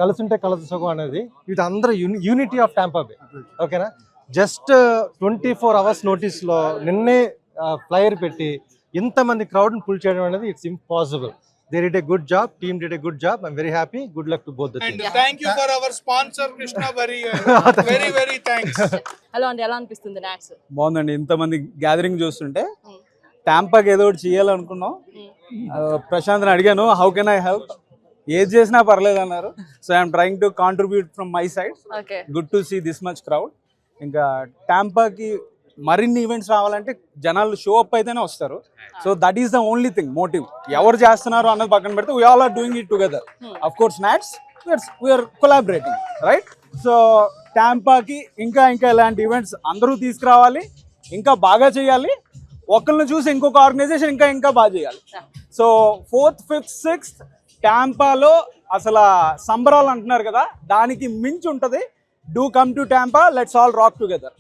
కలిసి ఉంటే కలసి సుఖం అనేది ఇది అందరూ యూనిటీ ఆఫ్ టాంపా బే. ఓకేనా, జస్ట్ 24 hours నోటీస్లో నిన్నే ఫ్లైయర్ పెట్టి ఇంతమంది క్రౌడ్ని పుల్ చేయడం అనేది it's impossible. They did a good job. Team did a good job. I'm very happy. Good luck to both the teams. And thank you for our sponsor Krishna Bari. Very thanks. Hello అండి, ఎలా అనిపిస్తుంది NATS? బాగుందండి, ఇంతమంది gathering చూస్తుంటే. టాంపాకి ఏదో ఒకటి చేయాలనుకున్నాం. ప్రశాంత్ని అడిగాను, how can I help, ఏది చేసినా పర్లేదు అన్నారు. So I'm trying to contribute from my side. Good to see this much crowd. ఇంకా టాంపాకి మరిన్ని ఈవెంట్స్ రావాలంటే జనాలు షో అప్ అయితేనే వస్తారు. So that is the only thing motive. ఎవరు చేస్తున్నారు అన్నది పక్కన పెడితే we all are doing it together. Of course NATS we are collaborating, right? So టాంపాకి ఇంకా ఇలాంటి ఈవెంట్స్ అందరూ తీసుకురావాలి, ఇంకా బాగా చేయాలి. ఒకరిని చూసి ఇంకొక ఆర్గనైజేషన్ ఇంకా బాగా చేయాలి. సో 4th, 5th, 6th టాంపాలో అసలు సంబరాలు అంటున్నారు కదా, దానికి మించి ఉంటుంది. Do come to Tampa, let's all rock together.